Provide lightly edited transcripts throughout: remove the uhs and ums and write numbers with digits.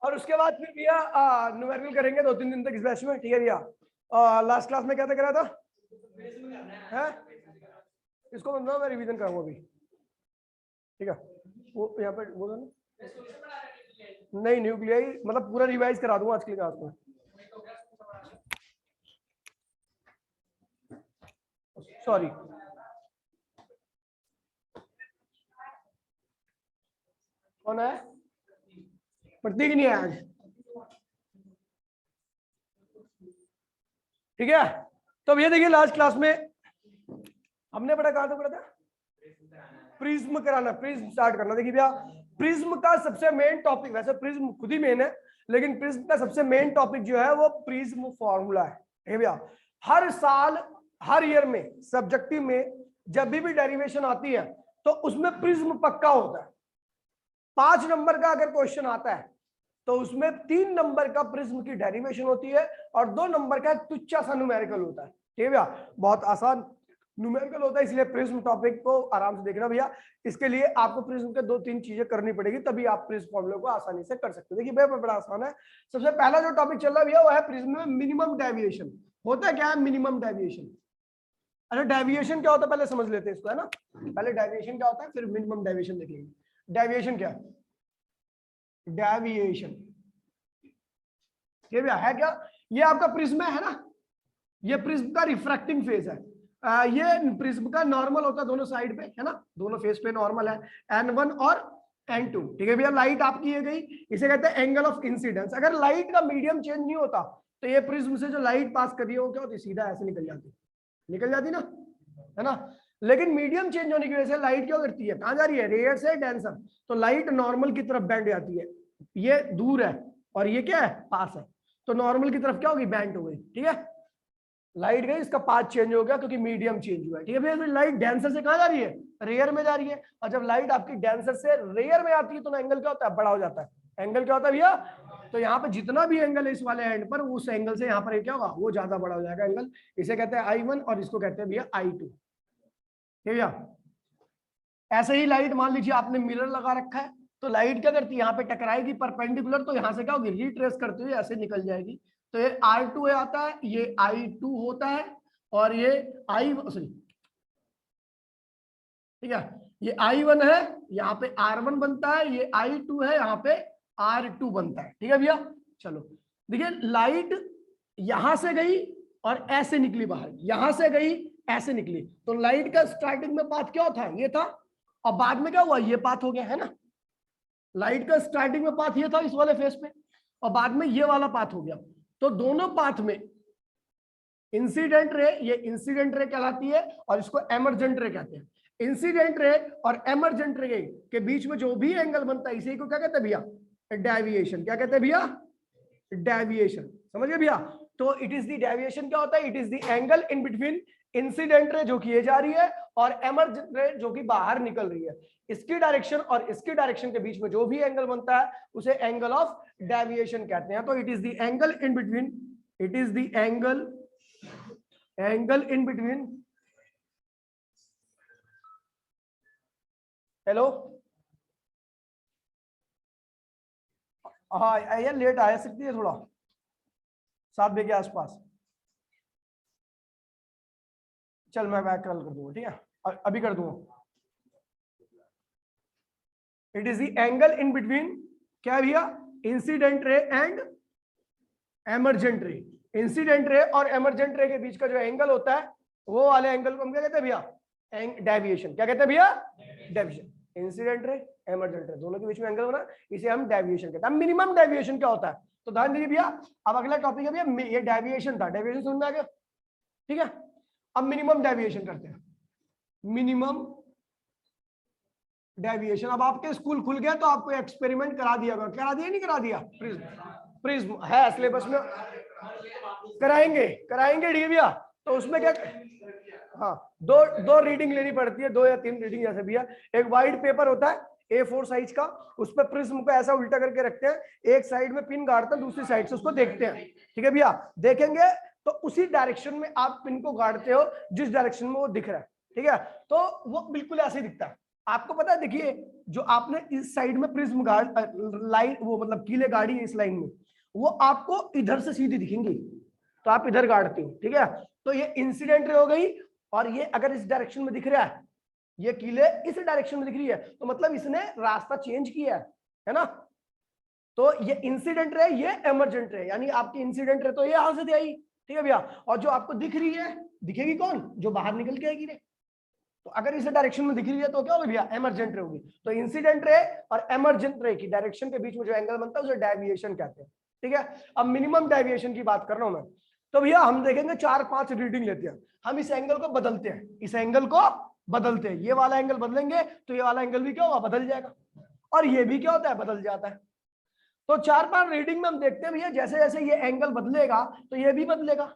और उसके बाद फिर भैया न्यूमेरिकल करेंगे 2-3 दिन तक इस बैच में, ठीक है भैया। लास्ट क्लास में क्या करा था है? इसको मैं रिवीजन करूंगा अभी, ठीक है। वो यहाँ पे बोलो ना, नहीं न्यूक्लियाई मतलब पूरा रिवाइज करा दूंगा आज के क्लास में। सॉरी, कौन है? प्रतीक नहीं है आज, ठीक है। तो अब ये देखिए लास्ट क्लास में हमने पढ़ा, कहां तक पढ़ा था? प्रिज्म कराना, प्रिज्म स्टार्ट करना। देखिए भैया प्रिज्म का सबसे मेन टॉपिक, वैसे प्रिज्म खुद ही मेन है, लेकिन प्रिज्म का सबसे मेन टॉपिक जो है वो प्रिज्म फॉर्मूला है भैया। हर साल हर ईयर में सब्जेक्टिव में जब भी डेरिवेशन आती है तो उसमें प्रिज्म पक्का होता है। 5 नंबर का अगर क्वेश्चन आता है तो उसमें 3 नंबर का प्रिज्म की डेरिवेशन होती है और 2 नंबर का तुच्छा सा न्यूमेरिकल होता है, ठीक है भैया। बहुत आसान न्यूमेरिकल होता है, इसलिए प्रिज्म टॉपिक को आराम से देखना भैया। इसके लिए आपको प्रिज्म के 2-3 चीजें करनी पड़ेगी, तभी आप प्रिज्म फॉर्मूले को आसानी से कर सकते हो। देखिए भैया बड़ा आसान है। सबसे पहला जो टॉपिक चल रहा है भैया वो है प्रिज्म में मिनिमम डेविएशन। होता है क्या है मिनिमम डेविएशन? अच्छा डेविएशन क्या होता है पहले समझ लेते हैं इसको, है ना। पहले डेविएशन क्या होता है फिर मिनिमम डेविएशन देखेंगे। डेविएशन क्या है? डेविएशन ये भैया है क्या? ये आपका प्रिज्म है ना, ये प्रिज्म का रिफ्रैक्टिंग फेज है। ये प्रिज्म का नॉर्मल होता है दोनों साइड पे, है ना, दोनों फेस पे नॉर्मल है, N1 और N2, ठीक है भैया। लाइट आपकी ये गई, इसे कहते हैं एंगल ऑफ इंसिडेंस। अगर लाइट का मीडियम चेंज नहीं होता तो ये प्रिज्म से जो लाइट पास कर रही है वो क्या होती, सीधा ऐसे निकल जाती ना, है ना। लेकिन मीडियम चेंज होने की वजह से लाइट क्या करती है, कहां जा रही है, रेयर से डेंसर, तो लाइट नॉर्मल की तरफ बैंड जाती है। ये दूर है और ये क्या है, पास है, तो नॉर्मल की तरफ क्या होगी, बैंड हो गई, ठीक है। लाइट गई, इसका पाथ चेंज हो गया क्योंकि मीडियम चेंज हुआ है, ठीक है भैया। लाइट डेंसर से कहां जा रही है, रेयर में जा रही है, और जब लाइट आपकी डेंसर से रेयर में आती है तो एंगल क्या होता है, बड़ा हो जाता है। एंगल क्या होता है भैया, तो यहाँ पे जितना भी एंगल है इस वाले एंड पर, उस एंगल से यहाँ पर क्या होगा, वो ज्यादा बड़ा हो जाएगा एंगल। इसे कहते हैं I1 और इसको कहते हैं भैया I2, ठीक है भैया। ऐसे ही लाइट मान लीजिए आपने मिरर लगा रखा है, तो लाइट क्या करती है, यहाँ पे टकराएगी परपेंडिकुलर, तो यहाँ से क्या होगी, रिट्रेस करते हुए ऐसे निकल जाएगी। तो ये I2 आता है, ये I2 होता है, और ये सॉरी, ठीक है, ये I1 है, यहाँ पे R1 बनता है, ये I2 है, यहाँ पे R2 बनता है, ठीक है भैया। चलो देखिए लाइट यहां से गई और ऐसे निकली बाहर, यहां से गई ऐसे निकली, तो लाइट का स्टार्टिंग में पाथ क्या था, ये था, और बाद में क्या हुआ, ये पाथ हो गया, है ना। लाइट का स्टार्टिंग में पाथ ये था इस वाले फेस पे, और बाद में ये वाला पाथ हो गया। तो दोनों पाथ में इंसिडेंट रे, ये इंसिडेंट रे कहलाती है और इसको एमरजेंट रे कहते हैं। इंसिडेंट रे और एमरजेंट रे के बीच में जो भी एंगल बनता है इसी को क्या कहते हैं भैया, डेविएशन। क्या कहते हैं भैया, डेविएशन, समझ गए भैया। तो इट इज द डेविएशन क्या होता है, it is the angle in between incident ray जो कि ये जा रही है और एमरजेंट रे जो कि बाहर निकल रही है। इसकी डायरेक्शन और इसकी डायरेक्शन के बीच में जो भी एंगल बनता है उसे एंगल ऑफ डेविएशन कहते हैं। तो it is the angle in between, it is the angle in between, hello, हाँ यार लेट आ सकती है थोड़ा, 7 बजे के आसपास। चल मैं बैक कॉल कर दूंगा, ठीक है, अभी कर दूंगा। It is the angle in between क्या भैया, इंसिडेंट रे एंड एमरजेंट रे। इंसिडेंट रे और एमरजेंट रे के बीच का जो एंगल होता है वो वाले एंगल को हम क्या कहते हैं भैया, डेविएशन। क्या कहते हैं भैया, डेविएशन। इंसिडेंट रे एमरजेंट रे दोनों के बीच में एंगल बना, इसे हम डेविएशन कहते हैं। मिनिमम डेविएशन क्या होता है, तो ध्यान दीजिए भैया। अब अगला टॉपिक है भैया, ये डेविएशन था, डेविएशन समझ में आ गया, ठीक है। अब मिनिमम डेविएशन करते हैं, मिनिमम डेविएशन। अब आपके स्कूल खुल गया तो आपको एक्सपेरिमेंट करा दिया होगा, करा दिया नहीं करा दिया, प्रिज्म है सिलेबस में, कराएंगे ठीक है भैया। तो उसमें क्या, हाँ दो रीडिंग लेनी पड़ती है, 2 या 3 रीडिंग जैसे भैया। एक वाइट पेपर होता है A4 साइज का, उस पर प्रिज्म को ऐसा उल्टा करके रखते हैं, एक साइड में पिन गाड़ते हैं, दूसरी साइड से उसको देखते हैं, ठीक है भैया। देखेंगे तो उसी डायरेक्शन में आप पिन को गाड़ते हो जिस डायरेक्शन में वो दिख रहा है, ठीक है। तो वो बिल्कुल ऐसे ही दिखता है, आपको पता है, देखिए जो आपने इस साइड में प्रिज्म लाइन वो मतलब कीले गाड़ी है इस लाइन में, वो आपको इधर से सीधी दिखेंगी, तो आप इधर गाड़ते हो, ठीक है। तो ये इंसिडेंट रे हो गई, और ये अगर इस डायरेक्शन में दिख रहा है, ये कीले इस डायरेक्शन में दिख रही है, तो मतलब इसने रास्ता चेंज किया है ना। तो ये इंसिडेंट रे, ये एमरजेंट रे, यानी आपकी इंसिडेंट रे तो ये यहां से आई, ठीक है भैया, और जो आपको दिख रही है, दिखेगी कौन, जो बाहर निकल के आएगी रे। तो अगर इस डायरेक्शन में दिख रही है तो क्या होगी भैया, एमरजेंट रे होगी। तो इंसिडेंट रे और एमरजेंट रे की डायरेक्शन के बीच में जो एंगल बनता है उसे डेविएशन कहते हैं, ठीक है। अब मिनिमम डेविएशन की बात कर रहा हूं मैं, तो भैया हम देखेंगे 4-5 रीडिंग लेते हैं, हम इस एंगल को बदलते हैं, इस एंगल को बदलते हैं, ये वाला एंगल बदलेंगे तो ये वाला एंगल भी क्या होगा, बदल जाएगा, और ये भी क्या होता है, बदल जाता है। तो 4-5 रीडिंग में हम देखते हैं भैया जैसे जैसे ये एंगल बदलेगा तो ये भी बदलेगा।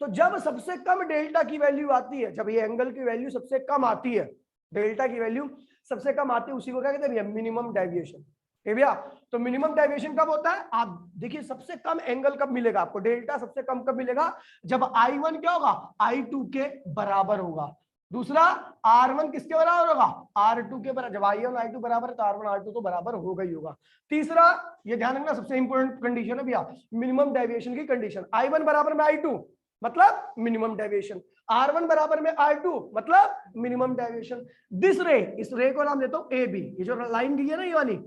तो जब सबसे कम डेल्टा की वैल्यू आती है, जब ये एंगल की वैल्यू सबसे कम आती है, डेल्टा की वैल्यू सबसे कम आती है, उसी को क्या कहते हैं भैया, मिनिमम डेविएशन। भैया तो मिनिमम डेविएशन कब होता है, आप देखिए सबसे कम एंगल कब मिलेगा आपको, डेल्टा सबसे कम कब मिलेगा, जब I1 क्या होगा, I2 के बराबर होगा। दूसरा R1 किसके बराबर होगा, R2 के बराबर, जब I1 I2 बराबर है तो R1 R2 तो बराबर होगा ही होगा। तीसरा ये ध्यान रखना, सबसे इंपॉर्टेंट कंडीशन है भैया मिनिमम डेविएशन की कंडीशन, I1 बराबर में I2 मतलब मिनिमम डेविएशन, R1 बराबर में R2 मतलब मिनिमम डेविएशन। दिस रे, इस रे को नाम देता हूं AB, ये जो लाइन गई है ना ये वाली,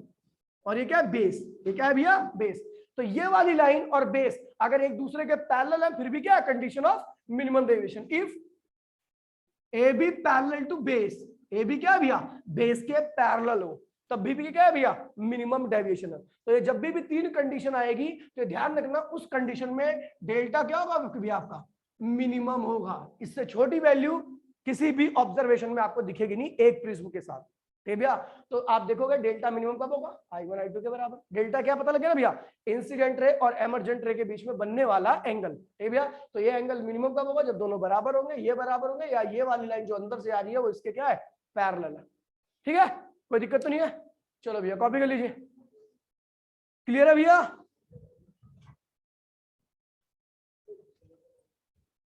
और ये क्या है, बेस, ये क्या है भैया, बेस। तो ये वाली लाइन और बेस अगर एक दूसरे के पैरेलल है फिर भी क्या है, condition of minimum deviation. If AB parallel to base, AB क्या है भैया, बेस के पैरेलल हो, तब भी क्या है भैया, मिनिमम डेविएशन है। तो ये जब भी 3 कंडीशन आएगी तो ध्यान रखना उस कंडीशन में डेल्टा क्या होगा भैया, आपका मिनिमम होगा। इससे छोटी वैल्यू किसी भी ऑब्जर्वेशन में आपको दिखेगी नहीं एक प्रिज्म के साथ, ठीक भैया। तो आप देखोगे डेल्टा मिनिमम कब होगा, I1 I2 के बराबर। डेल्टा क्या पता लगे ना भैया, इंसिडेंट रे और एमरजेंट रे के बीच में बनने वाला एंगल, ठीक भैया। तो ये एंगल मिनिमम कब होगा, जब दोनों बराबर होंगे, ये बराबर होंगे, या ये वाली लाइन जो अंदर से आ रही है वो इसके क्या है, पैरेलल है, ठीक है। कोई दिक्कत तो नहीं है, चलो भैया कॉपी कर लीजिए। क्लियर है भैया,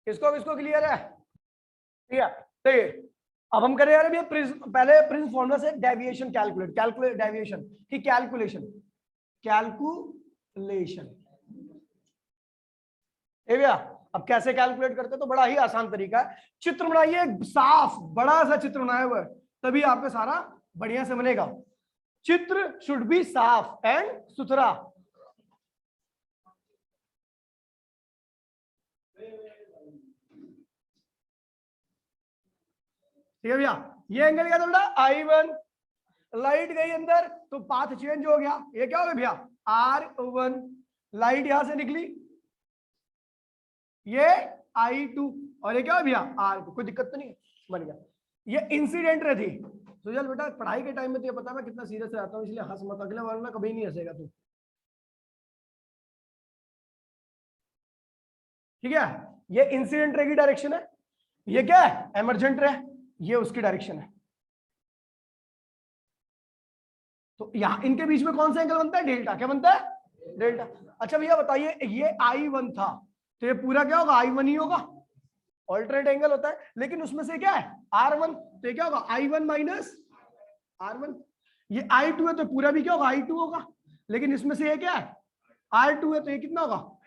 किसको किसको क्लियर है, ठीक है। तो ये अब हम करें यार भैया प्रिज्म, पहले प्रिज्म फॉर्मूला से डेविएशन कैलकुलेट डेविएशन की कैलकुलेशन भैया। अब कैसे कैलकुलेट करते हैं, तो बड़ा ही आसान तरीका है, चित्र बनाइए, साफ बड़ा सा चित्र बनाया हुआ है, तभी आपका सारा बढ़िया से बनेगा। चित्र शुड बी साफ एंड सुथरा, ठीक है भैया। ये एंगल क्या था बेटा, I1, लाइट गई अंदर तो पाथ चेंज हो गया, ये क्या हो गया भैया, R1, लाइट यहां से निकली, ये I2, और ये क्या है भैया, R2। कोई दिक्कत तो नहीं है, बन गया। ये इंसिडेंट रे थी। तो चल बेटा पढ़ाई के टाइम में तुझे पता है मैं कितना सीरियस रहता हूँ, इसलिए हंस मत, अगले बार में कभी नहीं हंसेगा तू, ठीक है। ये इंसिडेंट रे की डायरेक्शन है, ये क्या है, एमरजेंट रे, ये उसकी डायरेक्शन है। तो यहां इनके बीच में कौन सा एंगल बनता है, डेल्टा, क्या बनता है, डेल्टा। अच्छा भैया बताइए, ये I1 था तो ये पूरा क्या होगा, I1 ही होगा, ऑल्टरनेट एंगल होता है, लेकिन उसमें से क्या है, R1, तो ये क्या होगा, I1 माइनस R1। ये I2 है तो पूरा भी क्या होगा, I2 होगा, लेकिन इसमें से ये क्या है, R2 है तो ये कितना होगा,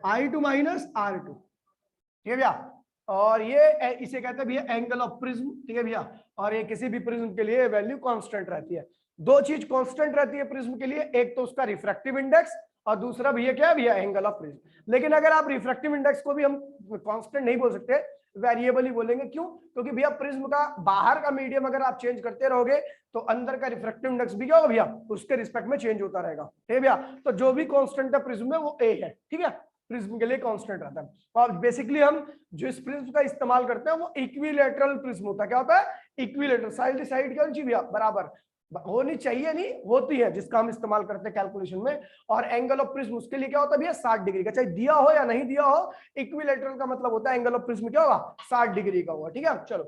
I2 माइनस R2, ठीक है भैया। और ये इसे कहते हैं भैया एंगल ऑफ प्रिज्म, ठीक है भैया। और ये किसी भी प्रिज्म के लिए वैल्यू कांस्टेंट रहती है। दो चीज कांस्टेंट रहती है प्रिज्म के लिए, एक तो उसका रिफ्रैक्टिव इंडेक्स, और दूसरा भैया क्या है भैया, एंगल ऑफ प्रिज्म। लेकिन अगर आप रिफ्रैक्टिव इंडेक्स को भी हम कांस्टेंट नहीं बोल सकते, वेरिएबल ही बोलेंगे। क्यों, क्योंकि भैया प्रिज्म का बाहर का मीडियम अगर आप चेंज करते रहोगे तो अंदर का रिफ्रैक्टिव इंडेक्स भी क्या होगा भैया, उसके रिस्पेक्ट में चेंज होता रहेगा, ठीक है भैया। तो जो भी कांस्टेंट है प्रिज्म में वो ए है, ठीक है, प्रिज्म के लिए कांस्टेंट रहता है। और बेसिकली हम जो इस प्रिज्म का इस्तेमाल करते हैं वो इक्विलेटरल प्रिज्म होता है। क्या होता है, इक्विलेटरल, साइड टू साइड क्या होनी चाहिए भैया, बराबर होनी चाहिए, नहीं होती है, जिसका हम इस्तेमाल करते हैं कैलकुलेशन में। और एंगल ऑफ प्रिज्म उसके लिए क्या होता है भैया, 60 डिग्री का, चाहे दिया हो या नहीं दिया हो, इक्विलेटरल का मतलब होता है एंगल ऑफ प्रिज्म क्या होगा, 60 डिग्री का होगा, ठीक है। चलो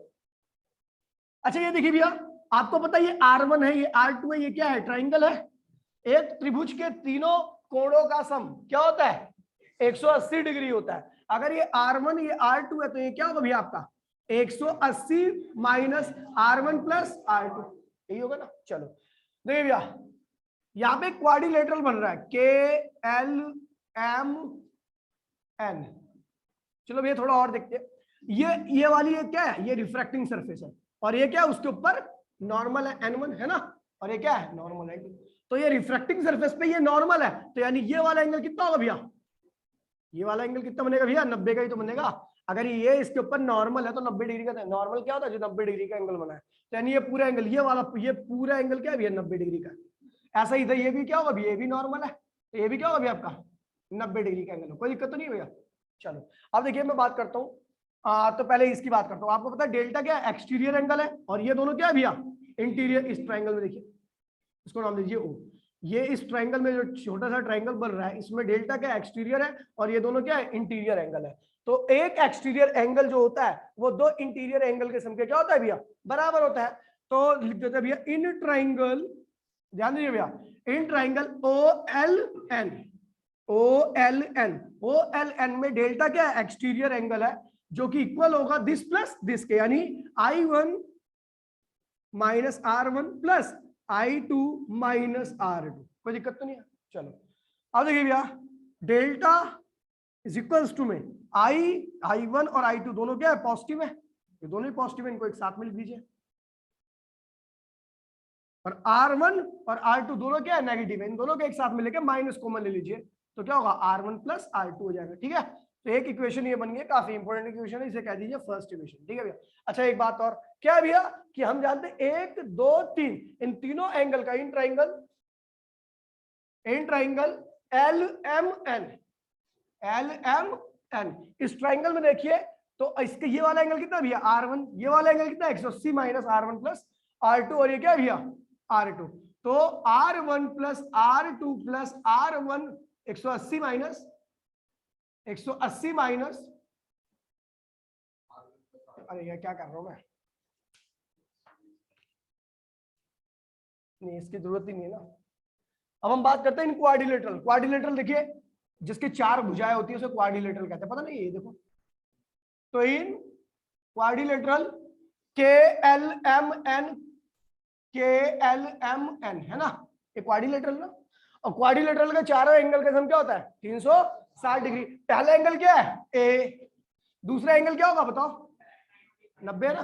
अच्छा ये देखिए भैया, आपको पता है ये R1 है, ये R2 है, ये क्या है, ट्राइंगल है। एक त्रिभुज के तीनों कोणों का सम क्या होता है, 180 डिग्री होता है। अगर ये R1 ये R2 है तो ये क्या होगा भैया आपका 180 माइनस R1 प्लस R2, यही होगा ना। चलो देखिए भैया, यहाँ पे क्वाड्रिलेटरल बन रहा है KLMN। चलो भैया थोड़ा और देखते हैं। ये वाली ये क्या है, ये रिफ्रैक्टिंग सरफेस है, और ये क्या है उसके ऊपर नॉर्मल है N1 है ना, और ये क्या है नॉर्मल है। तो ये रिफ्रैक्टिंग सरफेस पे ये नॉर्मल है, तो यानी ये वाला एंगल कितना होगा भैया, ये वाला एंगल कितना बनेगा भैया, 90 का ही तो बनेगा। अगर ये इसके ऊपर नॉर्मल है तो 90 डिग्री का, नॉर्मल क्या होता है जो 90 डिग्री का एंगल बना है, तो यानी ये पूरा एंगल, ये पूरा एंगल क्या है भैया 90 डिग्री का। ऐसा ही था, ये भी क्या होगा भैया, ये भी नॉर्मल है, तो ये भी क्या होगा भैया आपका 90 डिग्री का एंगल, कोई दिक्कत तो नहीं भैया। चलो अब देखिए मैं बात करता हूँ, तो पहले इसकी बात करता हूँ। आपको पता है डेल्टा क्या है, एक्सटीरियर एंगल है, और ये दोनों क्या है भैया इंटीरियर। इस ट्राइंगल में देखिए, इसको नाम दीजिए O। ये इस ट्राइंगल में जो छोटा सा ट्राइंगल बन रहा है, इसमें डेल्टा क्या एक्सटीरियर है, और ये दोनों क्या है इंटीरियर एंगल है। तो एक एक्सटीरियर एंगल जो होता है वो दो इंटीरियर एंगल के सम के क्या होता है भैया, बराबर होता है। तो लिख देते हैं भैया इन ट्राइंगल, ध्यान दीजिए भैया, इन ट्राइंगल OLN में डेल्टा क्या है एक्सटीरियर एंगल है, जो कि इक्वल होगा दिस प्लस दिस के, यानी I1 minus R1 plus I2 minus R2। कोई दिक्कत तो नहीं है। चलो अब देखिए भैया, डेल्टा इज इक्वल्स टू में I1 और I2 दोनों क्या है पॉजिटिव है, ये दोनों ही पॉजिटिव है, इनको एक साथ में लिख दीजिए। और R1 और R2 दोनों क्या है नेगेटिव है, इन दोनों के एक साथ में लेके माइनस कॉमन ले लीजिए, तो क्या होगा R1 प्लस R2 हो जाएगा। ठीक है, तो एक इक्वेशन ये बन गई, काफी इंपॉर्टेंट इक्वेशन है, इसे कह दीजिए फर्स्ट इक्वेशन। ठीक है भैया। अच्छा एक बात और, क्या भैया कि हम जानते हैं 1 2 3 इन तीनों एंगल का इन ट्राइंगल LMN इस ट्राइंगल में देखिए, तो इसके ये वाला एंगल कितना भैया R1, ये वाला एंगल कितना 180 माइनस R1 प्लस R2, और ये क्या भैया R2। तो R1 plus R2 plus R1 180 minus 180 minus, अरे यार क्या कर रहा हूं मैं, नहीं इसकी जरूरत ही नहीं है ना। अब हम बात करते हैं इन क्वाड्रिलेटरल। क्वाड्रिलेटरल देखिए जिसके 4 भुजाएं होती है उसे क्वाड्रिलेटरल कहते हैं, पता नहीं ये देखो। तो इन क्वाड्रिलेटरल KLMN है ना, ये क्वाड्रिलेटरल ना, और क्वाड्रिलेटरल का चारों एंगल का सम क्या होता है 360 डिग्री। पहला एंगल क्या है A, दूसरा एंगल क्या होगा बताओ 90 है ना,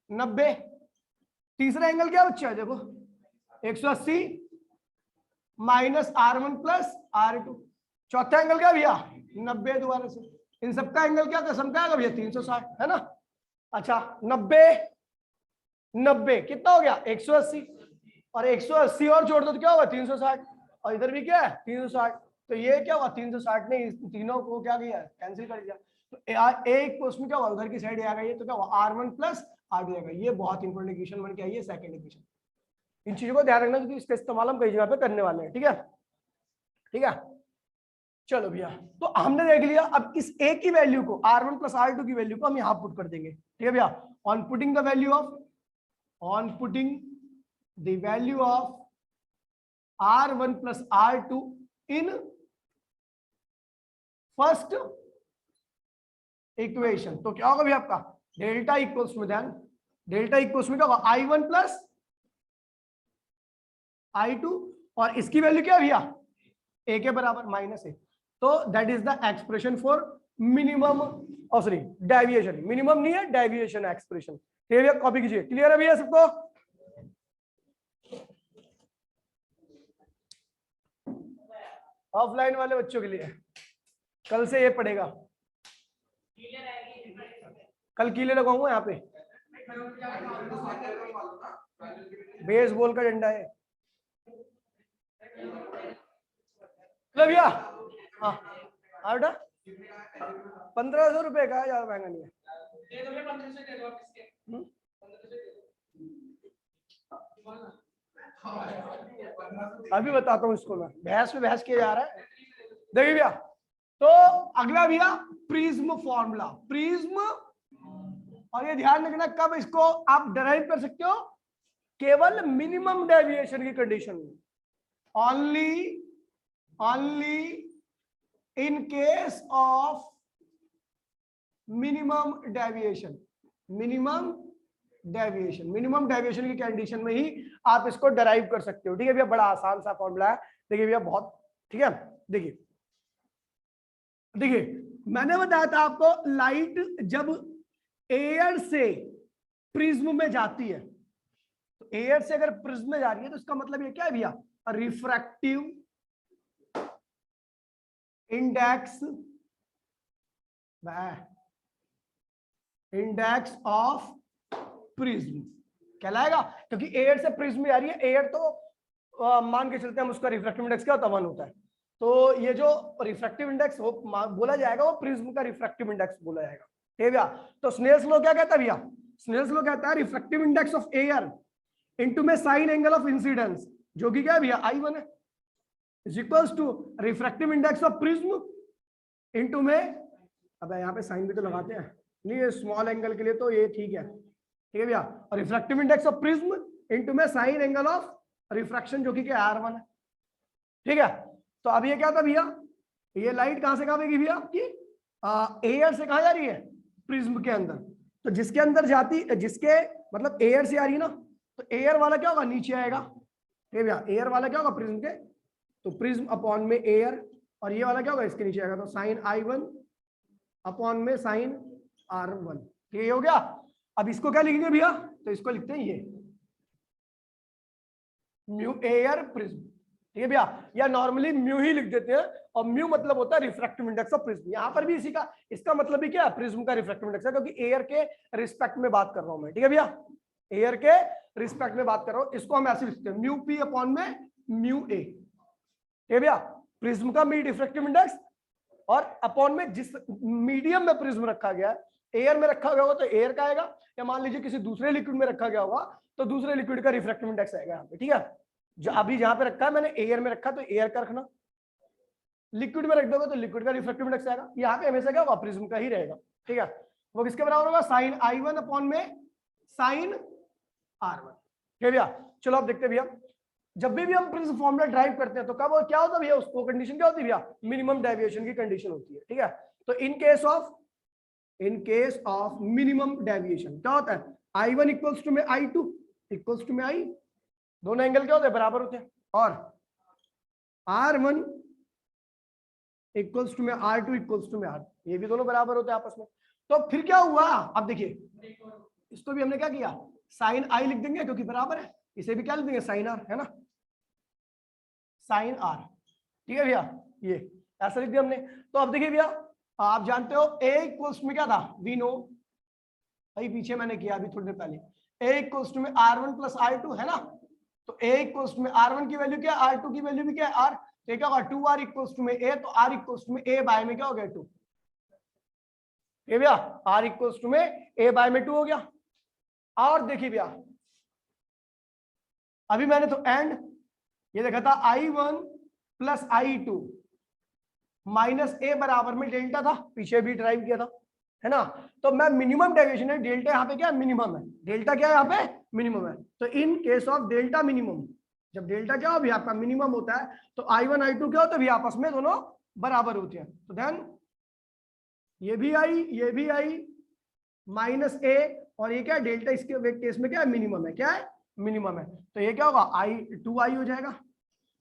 90। तीसरा एंगल क्या बच्चा है देखो 180 माइनस R1 प्लस R2। चौथा एंगल क्या भैया 90 दोबारा से। इन सबका एंगल क्या कसम क्या आएगा भैया 360 है ना। अच्छा 90 कितना हो गया 180, और 180 और जोड़ दो तो क्या होगा 360, और इधर भी क्या है 360। तो ये क्या हुआ 360 ने इन तीनों को क्या किया कैंसिल कर दिया। तो एक क्वेश्चन क्या हुआ उधर की साइड आ गई, तो क्या हुआ R1 प्लस R2 आएगा। ये बहुत इंपॉर्टेंट इक्वेशन बन के आई है, सेकंड इक्वेशन। इन चीजों को ध्यान रखना क्योंकि इसका इस्तेमाल हम कई जगह पे करने वाले हैं। ठीक है, ठीक है। चलो भैया, तो हमने देख लिया। अब इस A की वैल्यू को R1 प्लस R2 की वैल्यू को हम यहां पुट कर देंगे। ठीक है भैया, on putting the value of R1 plus R2 in first equation, तो क्या होगा भैया आपका डेल्टा इक्वल्स में, ध्यान डेल्टा इक्वल्स में क्या होगा I1 प्लस I2, और इसकी वैल्यू क्या है भैया A के बराबर माइनस A। तो that is the expression for minimum, sorry deviation, minimum नहीं है डेविएशन एक्सप्रेशन। भैया कॉपी कीजिए, क्लियर है भैया सबको। ऑफलाइन वाले बच्चों के लिए कल से ये पढ़ेगा, कल कीले लगाऊंगा यहाँ पे, बेसबॉल का डंडा है भैया। हाँ बेटा 1500 रुपए का है, ज्यादा महंगा नहीं है। अभी बताता हूँ इसको, मैं बहस पे बहस किया जा रहा है। देखिए भैया, तो अगला भैया प्रिज्म फॉर्मूला, प्रिज्म, और ये ध्यान रखना कब इसको आप डराइव कर सकते हो, केवल मिनिमम डेविएशन की कंडीशन में, only in case of minimum deviation deviation, minimum deviation की कंडीशन में ही आप इसको डराइव कर सकते हो। ठीक है भैया, बड़ा आसान सा फॉर्मूला है। देखिए भैया बहुत, ठीक है, देखिए देखिए मैंने बताया था आपको, लाइट जब एयर से प्रिज्म में जाती है, तो एयर से अगर प्रिज्म में जा रही है तो इसका मतलब ये क्या है भैया, refractive index, index of prism कहलाएगा, क्योंकि एयर से प्रिज्म में आ रही है। एयर तो मान के चलते हैं हम, उसका रिफ्रैक्टिव इंडेक्स क्या होता है, 1 होता है। तो ये जो रिफ्रैक्टिव इंडेक्स हो बोला जाएगा, वो प्रिज्म का रिफ्रैक्टिव इंडेक्स बोला जाएगा। ठीक है भैया, तो स्नेल्स लॉ क्या कहता है भैया, स्नेल्स लॉ कहता है refractive index of air into में साइन एंगल ऑफ इंसिडेंस, जो कि क्या है भैया, I1 है, is equals to refractive index of prism into में, अब यहाँ पे साइन भी तो लगाते हैं, नहीं ये स्मॉल एंगल के लिए तो ये ठीक है। ठीक है भैया, और refractive index of prism into में साइन एंगल ऑफ रिफ्रैक्शन, जो कि क्या R1 है। ठीक है, तो अब ये क्या था भैया, ये लाइट कहां से कहां आएगी भैया आपकी, एयर से कहां जा रही है, प्रिज्म के अंदर। तो जिसके अंदर जाती, जिसके मतलब एयर से आ रही है ना, तो एयर वाला क्या होगा, नीचे आएगा। ठीक है भैया, एयर वाला क्या होगा प्रिज्म के, तो प्रिज्म अपॉन में एयर, और ये वाला क्या होगा, इसके नीचे आएगा, तो साइन I1 अपॉन में साइन R1। ठीक है, हो गया। अब इसको क्या लिखेंगे भैया, तो इसको लिखते हैं ये म्यू एयर प्रिज्म। ठीक है भैया, या नॉर्मली म्यू ही लिख देते हैं, और म्यू मतलब होता है रिफ्रैक्टिव इंडेक्स ऑफ प्रिज्म। यहां पर भी इसी का, इसका मतलब भी क्या है, प्रिज्म का रिफ्रैक्टिव इंडेक्स है, क्योंकि एयर के रिस्पेक्ट में बात कर रहा हूं मैं। ठीक है भैया, एयर के रिस्पेक्ट में बात कर रहा हूं, इसको हम ऐसे लिखते हैं म्यू पी अपॉन में म्यू ए। ठीक है भैया, प्रिज्म का मी रिफ्रैक्टिव इंडेक्स, और अपॉन में जिस मीडियम में प्रिज्म रखा गया है, एयर में रखा गया होगा तो एयर का आएगा, या मान लीजिए किसी दूसरे लिक्विड में रखा गया होगा तो दूसरे लिक्विड का रिफ्रैक्टिव इंडेक्स आएगा यहाँ पे। ठीक है, जो अभी जहां पे रखा है मैंने एयर में रखा, तो एयर का रखना, लिक्विड में रख दोगे तो लिक्विड का रिफ्रैक्टिव इंडेक्स आएगा। यहाँ पे हमेशा क्या होगा, प्रिज्म का ही रहेगा। ठीक है, वो किसके बराबर होगा, साइन I1 अपॉन में साइन R1। ठीक है भैया, चलो अब देखते हैं भैया, जब भी हम प्रिज्म फॉर्मूला ड्राइव करते हैं तो कब क्या होता है भैया, उसको कंडीशन क्या होती है भैया, मिनिमम डेविएशन की कंडीशन होती है। ठीक है, तो in case of minimum deviation क्या होता है, I1 इक्वल्स टू में I2 इक्वल्स टू में I, दोनों एंगल क्या होते हैं, बराबर होते हैं, और R1 इक्वल्स टू में R2 इक्वल्स टू में R, ये भी दोनों बराबर होते हैं आपस में। तो फिर क्या हुआ, अब देखिए इसको भी हमने क्या किया, साइन I लिख देंगे क्योंकि बराबर है, इसे भी क्या लिख देंगे, साइन R, है ना, साइन R। ठीक है भैया, ये ऐसा लिख दिया हमने। तो अब देखिए भैया, आप जानते हो A इक्वल्स में क्या था, वी नो, भाई पीछे मैंने किया अभी थोड़ी देर पहले, A इक्वल्स टू में R1 प्लस R2 है ना, तो A इक्वल्स टू में R1 की वैल्यू क्या है, R2 की वैल्यू भी क्या है R, तो क्या होगा 2R इक्वल्स टू में A, तो R इक्वल्स टू में A बाय में क्या हो गया 2। ये भैया R इक्वल्स टू में A बाय में 2 हो गया। और देखिए भैया, अभी मैंने तो एंड ये देखा था I1 plus I2 minus A बराबर में डेल्टा था, पीछे भी ड्राइव किया था, है ना। तो मैं मिनिमम डेविएशन है, डेल्टा यहाँ पे क्या है, मिनिमम है, डेल्टा क्या है यहाँ पे, मिनिमम है। तो in case of delta minimum, जब डेल्टा क्या हो भी आपका मिनिमम होता है, तो I1 I2 क्या होता है भी आपस में दोनों बराबर होते हैं। तो देन ये भी I माइनस A, और ये क्या है डेल्टा, इसके केस में क्या है, मिनिमम है, क्या है, मिनिमम है। तो ये क्या होगा, I2I हो जाएगा,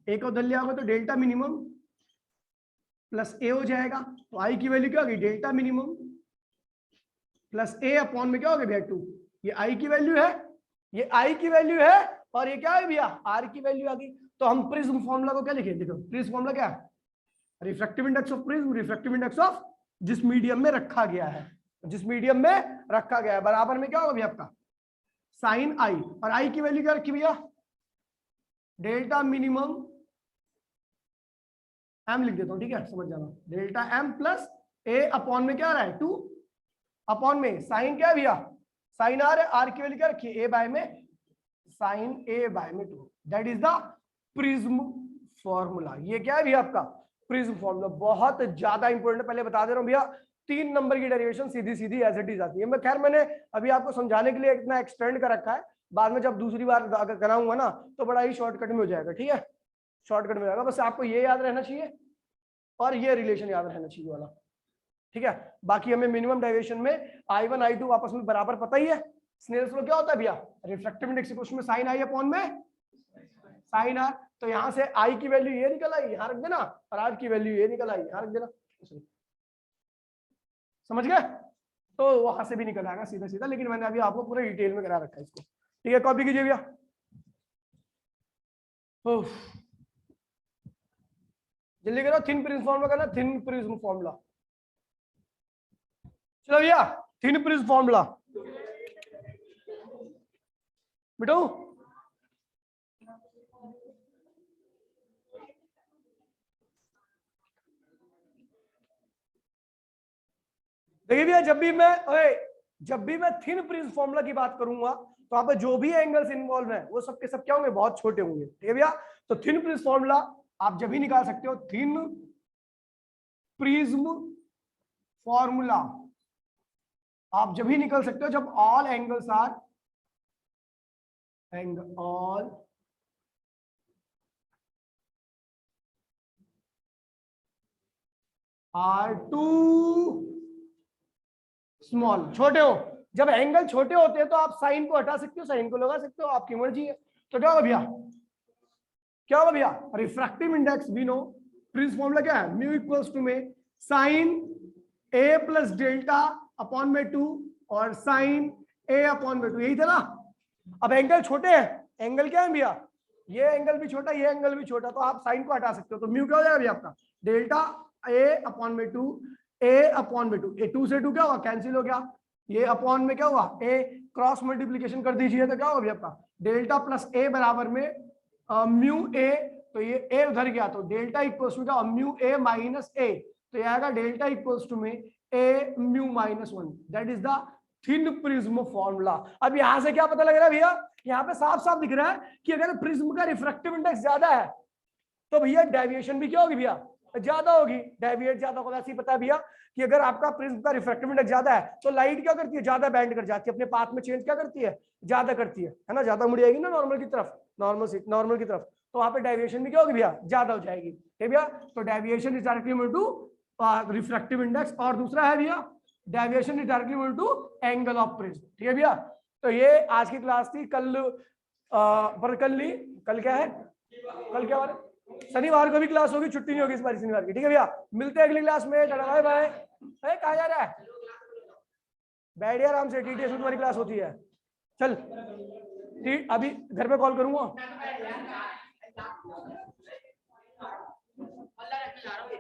A को उधर लिया होगा तो डेल्टा मिनिमम प्लस A हो जाएगा, तो I की वैल्यू क्या होगी, delta minimum plus A upon में क्या हो गया भैया 2, ये I की वैल्यू है, ये I की वैल्यू है, और ये क्या है भैया R की वैल्यू आ गई। तो हम प्रिज्म फॉर्मूला को क्या लिखे, देखो प्रिज्म फॉर्मूला क्या है, refractive index of prism, refractive index of जिस मीडियम में रखा गया है, जिस मीडियम में रखा गया है, बराबर में क्या होगा भैया आपका साइन I, और I की वैल्यू क्या रखी भैया, डेल्टा मिनिमम M लिख देता हूं, ठीक है समझ जाना, delta M plus A upon में क्या आ रहा है 2, अपॉन में साइन क्या है भैया, साइन R है, R की वैल्यू क्या रखी है A बाय में साइन A बाय में 2, that is the prism formula. ये क्या है भैया आपका प्रिज्म फॉर्मूला, बहुत ज्यादा इंपॉर्टेंट, पहले बता दे रहा हूं भैया, 3 नंबर की डेरिवेशन सीधी सीधी एज इट इज आती है। मैं खैर मैंने अभी आपको समझाने के लिए इतना एक्सटेंड कर रखा है, बाद में जब दूसरी बार अगर कराऊंगा ना तो बड़ा ही शॉर्टकट में हो जाएगा। ठीक है, शॉर्टकट में जाएगा, बस आपको ये याद रहना चाहिए और ये रिलेशन याद रहना चाहिए वाला। ठीक है, बाकी हमें मिनिमम डेविएशन में I1 I2 आपस में बराबर पता ही है, स्नेल्स लॉ क्या होता है भैया, refractive index equal to sine I upon में साइन आर। तो यहां से आई की वैल्यू ये निकल आई, यहां रख देना, और आर की वैल्यू ये निकल आई, यहां रख देना। समझ गए? तो वहां से भी निकल आएगा सीधा सीधा, लेकिन मैंने अभी आपको पूरे डिटेल में करा रखा है इसको। ठीक है, कॉपी कीजिए भैया। जल्दी करो, थिन प्रिज्म फॉर्मूला करना, थिन प्रिज्म फॉर्मूला। चलो भैया, थिन प्रिज्म फॉर्मूला बेटो। देखिए भैया, जब भी मैं थिन प्रिज्म फॉर्मूला की बात करूंगा तो आप जो भी एंगल्स इन्वॉल्व है वो सब के सब क्या होंगे, बहुत छोटे होंगे। ठीक है भैया, तो थिन प्रिज्म फॉर्मूला आप जब भी निकाल सकते हो, थिन प्रिज्म फॉर्मूला आप जब भी निकल सकते हो जब all angles are too small, छोटे हो। जब एंगल छोटे होते हैं तो आप साइन को हटा सकते हो, साइन को लगा सकते हो, आपकी मर्जी है। तो क्या होगा भैया, क्या होगा भैया, refractive index we know, prism formula क्या है, म्यू इक्वल्स टू में sine A plus delta upon में 2 और साइन ए अपॉन में 2, यही था ना। अब एंगल छोटे हैं, एंगल क्या है भैया, ये एंगल भी छोटा, ये एंगल भी छोटा, तो आप साइन को हटा सकते हो। तो म्यू क्या हो जाएगा भैया आपका, डेल्टा ए अपॉन में 2 ए अपॉन में 2, ए 2 से 2 क्या हुआ, कैंसिल हो गया, ये अपॉन में क्या हुआ, ए क्रॉस मल्टीप्लीकेशन कर दीजिए तो क्या होगा भैया आपका, डेल्टा प्लस ए बराबर में म्यू ए, तो ये ए उधर गया तो डेल्टा इक्वल्स टू क्या, म्यू ए माइनस ए, तो ये आएगा डेल्टा इक्वल्स टू में A mu minus 1, that is the thin prism formula. अब यहां से क्या पता लग रहा है भैया, यहाँ पे साफ साफ दिख रहा है कि अगर प्रिज्म का रिफ्रैक्टिव इंडेक्स ज्यादा है तो भैया डेविएशन भी क्या होगी भैया, ज्यादा होगी। डेविएट ज्यादा होगा, ऐसे ही पता है भैया कि अगर आपका प्रिज्म का रिफ्रैक्टिव इंडेक्स ज्यादा है तो लाइट क्या करती है, ज्यादा बैंड कर जाती है, अपने पाथ में चेंज क्या करती है, ज्यादा करती है ना, ज्यादा मुड़ जाएगी ना नॉर्मल की तरफ, नॉर्मल की तरफ, तो वहां पे डेविएशन भी क्या होगी भैया, ज्यादा हो जाएगी। ठीक भैया, तो deviation is directly equal to refractive index, और दूसरा है भैया deviation is directly equal to angle of prism. ठीक है भैया, तो ये आज की क्लास थी। पर कल क्या है, कल क्या वाला, शनिवार को भी क्लास होगी, छुट्टी नहीं होगी इस बार शनिवार की। ठीक है भैया, मिलते हैं अगली क्लास में, टाटा बाय बाय। कहाँ जा रहा है, बैठ आराम से, टीटीएस में तुम्हारी क्लास होती है। चल ठीक, अभी घर पे कॉल करूंगा।